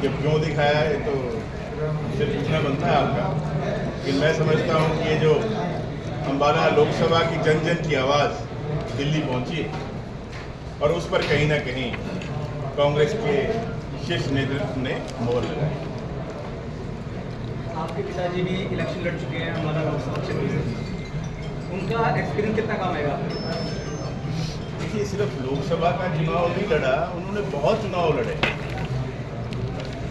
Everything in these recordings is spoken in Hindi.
ये क्यों दिखाया है तो सिर्फ पूछना बनता है आपका। लेकिन मैं समझता हूँ कि ये जो अम्बाला लोकसभा की जन जन की आवाज़ दिल्ली पहुँची और उस पर कहीं ना कहीं कांग्रेस के शीर्ष नेतृत्व ने मोहर लगाई। आपके पिताजी भी इलेक्शन लड़ चुके हैं हमारा लोकसभा क्षेत्र से, उनका एक्सपीरियंस कितना काम आएगा? देखिए, सिर्फ लोकसभा का चुनाव नहीं लड़ा, उन्होंने बहुत चुनाव लड़े।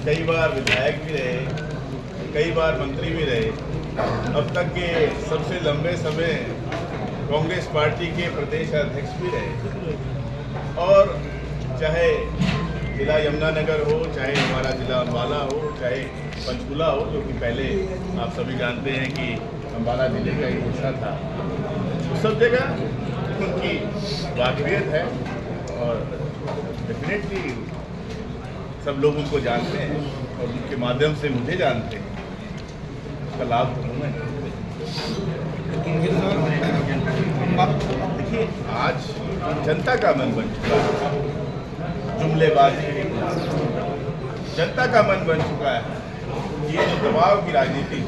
कई बार विधायक भी रहे, कई बार मंत्री भी रहे। अब तक के सबसे लंबे समय कांग्रेस पार्टी के प्रदेश अध्यक्ष भी रहे। और चाहे जिला यमुनानगर हो, चाहे हमारा जिला अम्बाला हो, चाहे पंचकुला हो, जो कि पहले आप सभी जानते हैं कि अम्बाला जिले का एक हिस्सा था, तो सब जगह उनकी वाकफियत है और डेफिनेटली सब लोग उनको जानते हैं और उनके माध्यम से मुझे जानते हैं। उसका लाभ तो हूँ मैं। देखिए, आज जनता का मन बन चुका है, जुमलेबाजी जनता का मन बन चुका है। ये जो दबाव की राजनीति,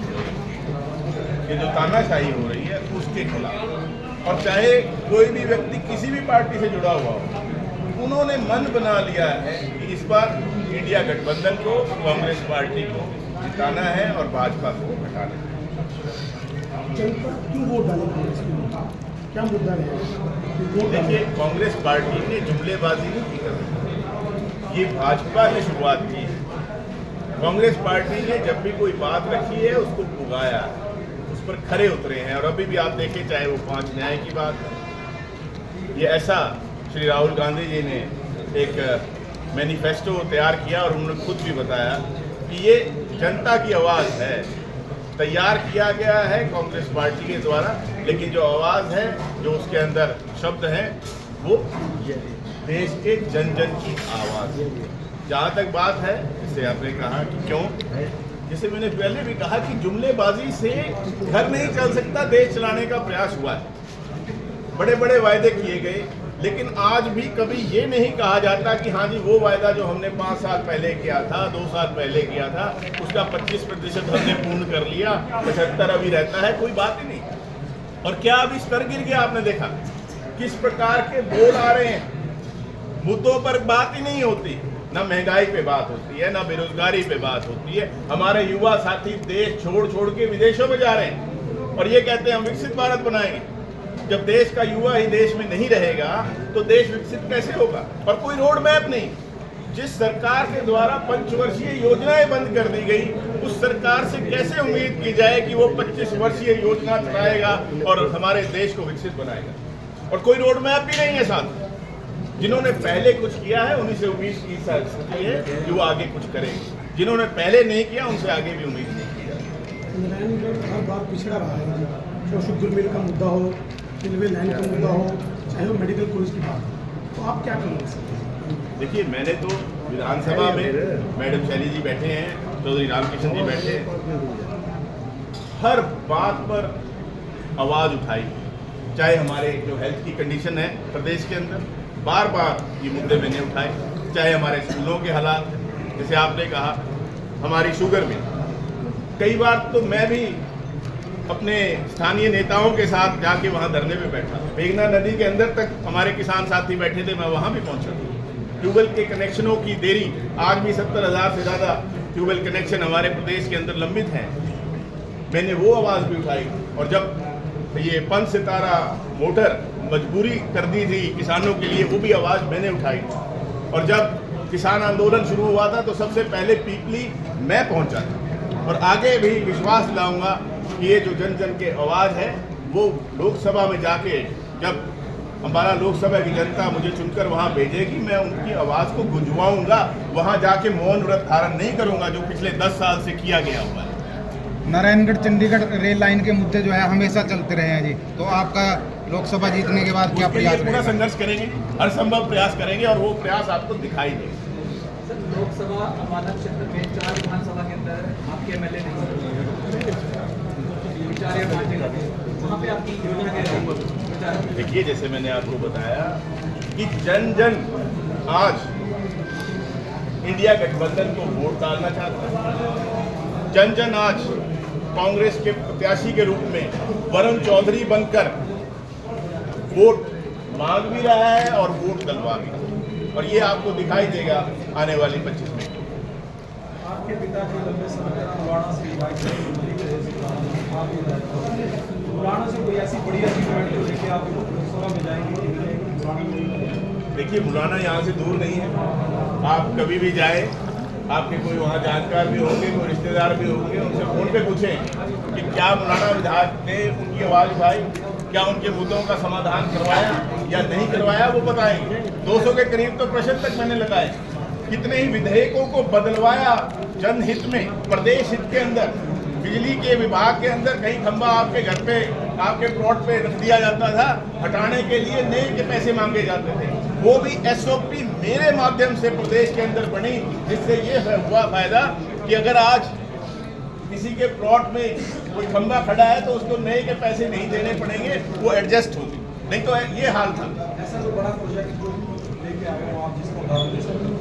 ये जो तानाशाही हो रही है, उसके खिलाफ। और चाहे कोई भी व्यक्ति किसी भी पार्टी से जुड़ा हुआ हो, उन्होंने मन बना लिया है कि इस बार इंडिया गठबंधन को, कांग्रेस पार्टी को जिताना है और भाजपा को हटाना है। जनता क्यों वोट डालेगी? क्या मुद्दा है? देखिए, कांग्रेस पार्टी ने जुमलेबाजी नहीं की कभी, ये भाजपा ने शुरुआत की है। कांग्रेस पार्टी ने जब भी कोई बात रखी है उसको पुगाया, उस पर खरे उतरे हैं। और अभी भी आप देखें, चाहे वो 5 न्याय की बात है, ये ऐसा श्री राहुल गांधी जी ने एक मैनिफेस्टो तैयार किया और उन्होंने खुद भी बताया कि ये जनता की आवाज़ है, तैयार किया गया है कांग्रेस पार्टी के द्वारा, लेकिन जो आवाज़ है, जो उसके अंदर शब्द हैं, वो देश के जन जन की आवाज़ है। जहाँ तक बात है, जैसे आपने कहा कि क्यों, जैसे मैंने पहले भी कहा कि जुमलेबाजी से घर नहीं चल सकता, देश चलाने का प्रयास हुआ है। बड़े बड़े वायदे किए गए, लेकिन आज भी कभी ये नहीं कहा जाता कि हाँ जी, वो वायदा जो हमने 5 साल पहले किया था, 2 साल पहले किया था, उसका 25% हमने पूर्ण कर लिया, 75 अभी रहता है, कोई बात ही नहीं। और क्या अभी स्तर गिर गया? आपने देखा किस प्रकार के बोल आ रहे हैं, मुद्दों पर बात ही नहीं होती, ना महंगाई पे बात होती है, ना बेरोजगारी पे बात होती है। हमारे युवा साथी देश छोड़ छोड़ के विदेशों में जा रहे हैं और ये कहते हैं हम विकसित भारत बनाएंगे। जब देश का युवा ही देश में नहीं रहेगा तो देश विकसित कैसे होगा? और कोई रोड मैप नहीं। जिस सरकार के द्वारा 5 वर्षीय योजनाएं बंद कर दी गई, उस सरकार से कैसे उम्मीद की जाए कि वो 25 वर्षीय योजना चलाएगा और हमारे देश को विकसित बनाएगा? और कोई रोड मैप भी नहीं है साथ। जिन्होंने पहले कुछ किया है उन्हीं से उम्मीद की सकती है कि वो आगे कुछ करेंगे, जिन्होंने पहले नहीं किया उनसे आगे भी उम्मीद नहीं की जाती। नारायणगढ़ हर बार पिछड़ा रहा है, चाहे शुगर मिल का मुद्दा हो, रेलवे लाइन का मुद्दा हो, चाहे वो मेडिकल कॉलेज की बात हो, तो आप क्या करेंगे? देखिए, मैंने तो विधानसभा में मैडम शैली जी बैठे हैं, चौधरी रामकिशन जी बैठे हैं, हर बात पर आवाज़ उठाई। चाहे हमारे जो हेल्थ की कंडीशन है प्रदेश के अंदर, बार बार ये मुद्दे मैंने उठाए। चाहे हमारे स्कूलों के हालात, जैसे आपने कहा हमारी शुगर मिल, कई बार तो मैं भी अपने स्थानीय नेताओं के साथ जाके वहाँ धरने पे बैठा। मेघना नदी के अंदर तक हमारे किसान साथी बैठे थे, मैं वहाँ भी पहुँचा। ट्यूबवेल के कनेक्शनों की देरी, आज भी 70,000 से ज़्यादा ट्यूबवेल कनेक्शन हमारे प्रदेश के अंदर लंबित हैं, मैंने वो आवाज़ भी उठाई। और जब ये पंच सितारा मोटर मजबूरी कर दी थी किसानों के लिए, वो भी आवाज़ मैंने उठाई। और जब किसान आंदोलन शुरू हुआ था तो सबसे पहले पीपली मैं पहुंचा था। और आगे भी विश्वास दिलाऊंगा कि ये जो जन जन के आवाज़ है, वो लोकसभा में जाके, जब अम्बाला लोकसभा की जनता मुझे चुनकर वहाँ भेजेगी, मैं उनकी आवाज़ को गुंजवाऊंगा। वहाँ जाके मौन व्रत धारण नहीं करूंगा, जो पिछले 10 साल से किया गया हुआ है। नारायणगढ़ चंडीगढ़ रेल लाइन के मुद्दे जो है हमेशा चलते रहे हैं जी, तो आपका लोकसभा जीतने के बाद क्या प्रयास पूरा संघर्ष करेंगे, हर संभव प्रयास करेंगे और वो प्रयास आपको दिखाई देगा। सर, लोकसभा अम्बाला क्षेत्र में 4 विधानसभा के अंदर आपके एमएलए नहीं, 4 या 5 जगह वहाँ पे आपकी योजना क्या है? देखिए, जैसे मैंने आपको बताया कि जन जन आज इंडिया गठबंधन को वोट डालना चाहता है। जन जन आज कांग्रेस के प्रत्याशी के रूप में वरुण चौधरी बनकर वोट मांग भी रहा है और वोट डलवा भी रहा है, और ये आपको दिखाई देगा आने वाली 25 में। आपके पिता के लंबे समय तक मुलाना से मंत्री के मुलाना से कोई ऐसी बड़ी अचीवमेंट को लेके आप लोकसभा में जाएंगे? देखिए, मुलाना यहाँ से दूर नहीं है। आप कभी भी जाए, आपके कोई वहाँ जानकार भी होंगे, कोई रिश्तेदार भी होंगे, उनसे फ़ोन पे पूछें कि क्या मुलाना विधायक ने उनकी आवाज़ उठाई, क्या उनके मुद्दों का समाधान करवाया या नहीं करवाया, वो बताएंगे। 200 के करीब तो प्रश्न तक मैंने लगाए। कितने ही विधेयकों को बदलवाया जनहित में, प्रदेश हित के अंदर। बिजली के विभाग के अंदर कहीं खंभा आपके घर पे, आपके प्लॉट पे रख दिया जाता था, हटाने के लिए नए के पैसे मांगे जाते थे। वो भी एसओपी मेरे माध्यम से प्रदेश के अंदर बनी, जिससे ये हुआ फायदा कि अगर आज किसी के प्लॉट में कोई खंभा खड़ा है तो उसको नए के पैसे नहीं देने पड़ेंगे, वो एडजस्ट होगी। नहीं तो ये हाल था। ऐसा तो बड़ा प्रोजेक्ट जो लेके आ गए हो आप, जिसको दारू दे सकते हो?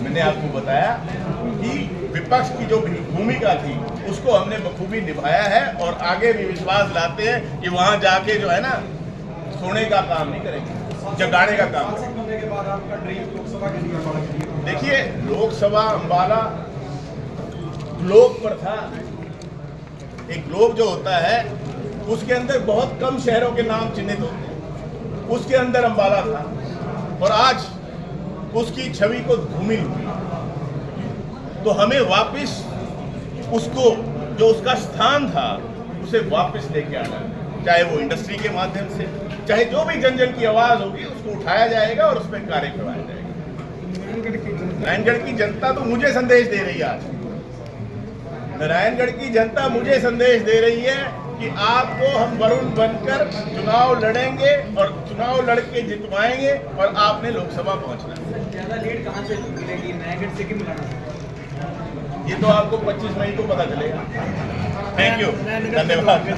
मैंने आपको बताया कि विपक्ष की जो भूमिका थी उसको हमने बखूबी निभाया है, और आगे भी विश्वास लाते हैं कि वहां जाके जो है ना, सोने का काम नहीं करेंगे, जगाने का काम। सांसद बनने के बाद आपका ड्रीम लोकसभा के लिए अम्बाला के लिए? देखिए, लोकसभा अम्बाला ग्लोब पर था। एक ग्लोब जो होता है उसके अंदर बहुत कम शहरों के नाम चिन्हित होते हैं, उसके अंदर अम्बाला था, और आज उसकी छवि को धूमिल हुई। तो हमें वापस उसको, जो उसका स्थान था, उसे वापस लेके आना है। चाहे वो इंडस्ट्री के माध्यम से, चाहे जो भी जन जन की आवाज़ होगी उसको उठाया जाएगा और उस पर कार्य करवाया जाएगा। नारायणगढ़ की जनता तो मुझे संदेश दे रही है। आज नारायणगढ़ की जनता मुझे संदेश दे रही है कि आपको हम वरुण बनकर चुनाव लड़ेंगे और चुनाव लड़के जितवाएंगे, और आपने लोकसभा पहुंचना है। ज़्यादा लीड कहाँ से मिलेगी, नारायणगढ़ से कि मुलाना से? ये तो आपको 25 मई को पता चलेगा। थैंक यू, धन्यवाद।